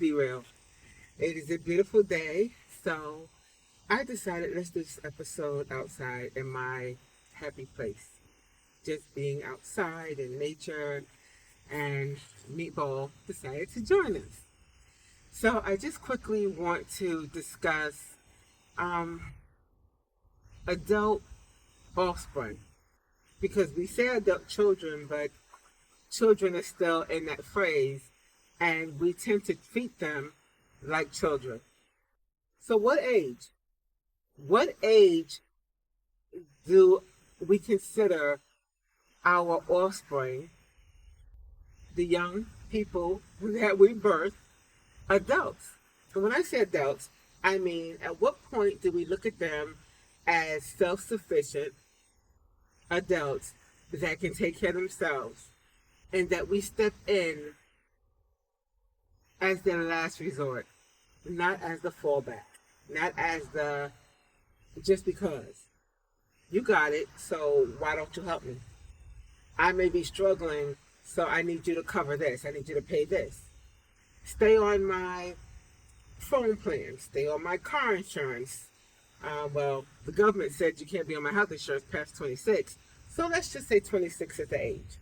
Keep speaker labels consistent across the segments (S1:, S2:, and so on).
S1: be real. It is a beautiful day, so I decided let's do this episode outside in my happy place. Just being outside in nature, and Meatball decided to join us. So I just quickly want to discuss um, adult offspring because we say adult children, but children are still in that phrase, and we tend to treat them like children. So, what age? What age do we consider our offspring, the young people that we birth, adults? And when I say adults, I mean at what point do we look at them as self sufficient adults that can take care of themselves and that we step in as their last resort, not as the fallback, not as the just because you got it, so why don't you help me? I may be struggling, so I need you to cover this. I need you to pay this. Stay on my phone plan. Stay on my car insurance. Well, the government said you can't be on my health insurance past 26. So let's just say 26 is the age.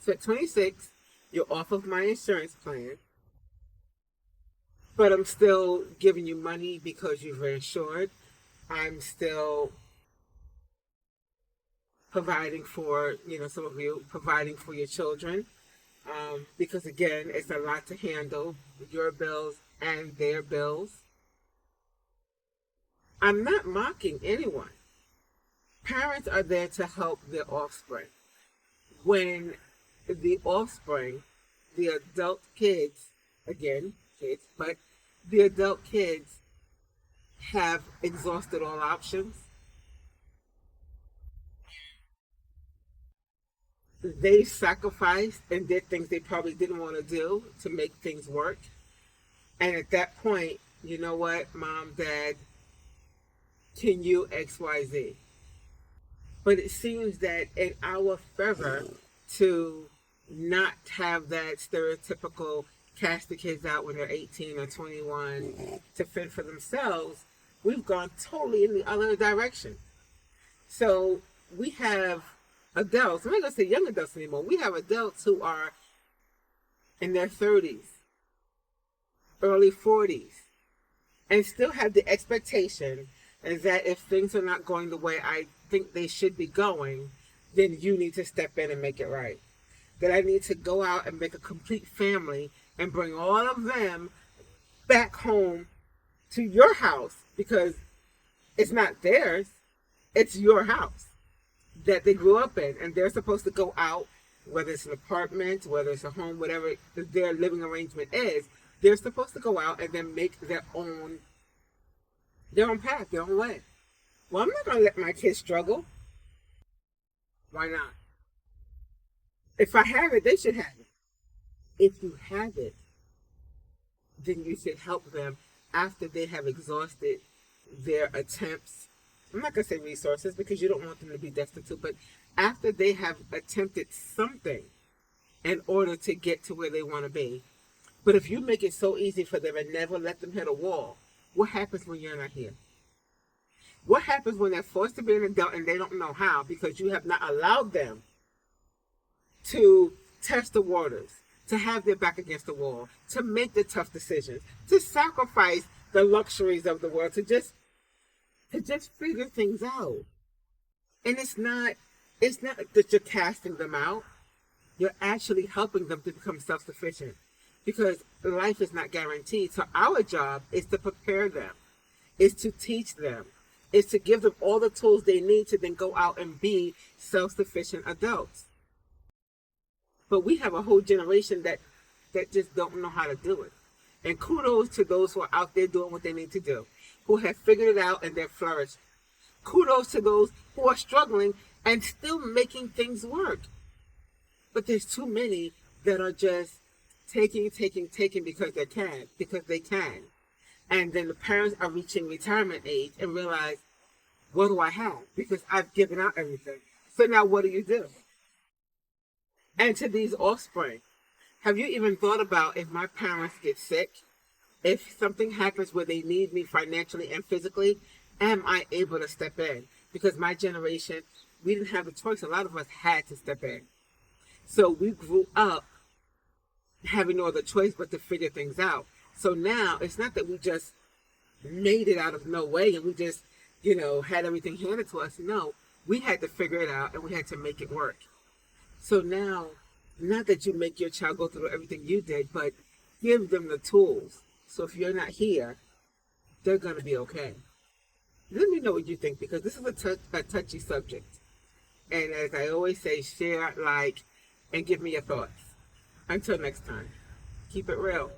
S1: So at 26, you're off of my insurance plan, but I'm still giving you money because you've insured. I'm still providing for, some of you providing for your children. Because again, it's a lot to handle, your bills and their bills. I'm not mocking anyone. Parents are there to help their offspring. When the offspring, the adult kids, again, kids, but the adult kids have exhausted all options, they sacrificed and did things they probably didn't want to do to make things work. And at that point, you know what, mom, dad, can you XYZ? But it seems that in our favor to not have that stereotypical cast the kids out when they're 18 or 21 to fend for themselves, we've gone totally in the other direction. So we have adults, I'm not going to say young adults anymore, we have adults who are in their 30s, early 40s, and still have the expectation that if things are not going the way I think they should be going, then you need to step in and make it right. That I need to go out and make a complete family and bring all of them back home to your house because it's not theirs, it's your house that they grew up in, and they're supposed to go out, whether it's an apartment, whether it's a home, whatever their living arrangement is, they're supposed to go out and then make their own path, their own way. Well, I'm not going to let my kids struggle. Why not? If I have it, they should have it. If you have it, then you should help them after they have exhausted their attempts. I'm not going to say resources because you don't want them to be destitute, but after they have attempted something in order to get to where they want to be. But if you make it so easy for them and never let them hit a wall, what happens when you're not here? What happens when they're forced to be an adult and they don't know how because you have not allowed them to test the waters, to have their back against the wall, to make the tough decisions, to sacrifice the luxuries of the world, to just figure things out. And it's not that you're casting them out. You're actually helping them to become self-sufficient because life is not guaranteed. So our job is to prepare them, is to teach them, is to give them all the tools they need to then go out and be self-sufficient adults. But we have a whole generation that just don't know how to do it. And kudos to those who are out there doing what they need to do, who have figured it out and they're flourishing. Kudos to those who are struggling and still making things work. But there's too many that are just taking because they can. And then the parents are reaching retirement age and realize, what do I have? Because I've given out everything. So now what do you do? And to these offspring, Have you even thought about if my parents get sick, if something happens where they need me financially and physically, am I able to step in? Because my generation, we didn't have a choice. A lot of us had to step in. So we grew up having no other choice but to figure things out. So now it's not that we just made it out of no way and we just, had everything handed to us. No, we had to figure it out and we had to make it work. So now, not that you make your child go through everything you did, but give them the tools. So if you're not here, they're going to be okay. Let me know what you think, because this is a touchy subject. And as I always say, share, like, and give me your thoughts. Until next time, keep it real.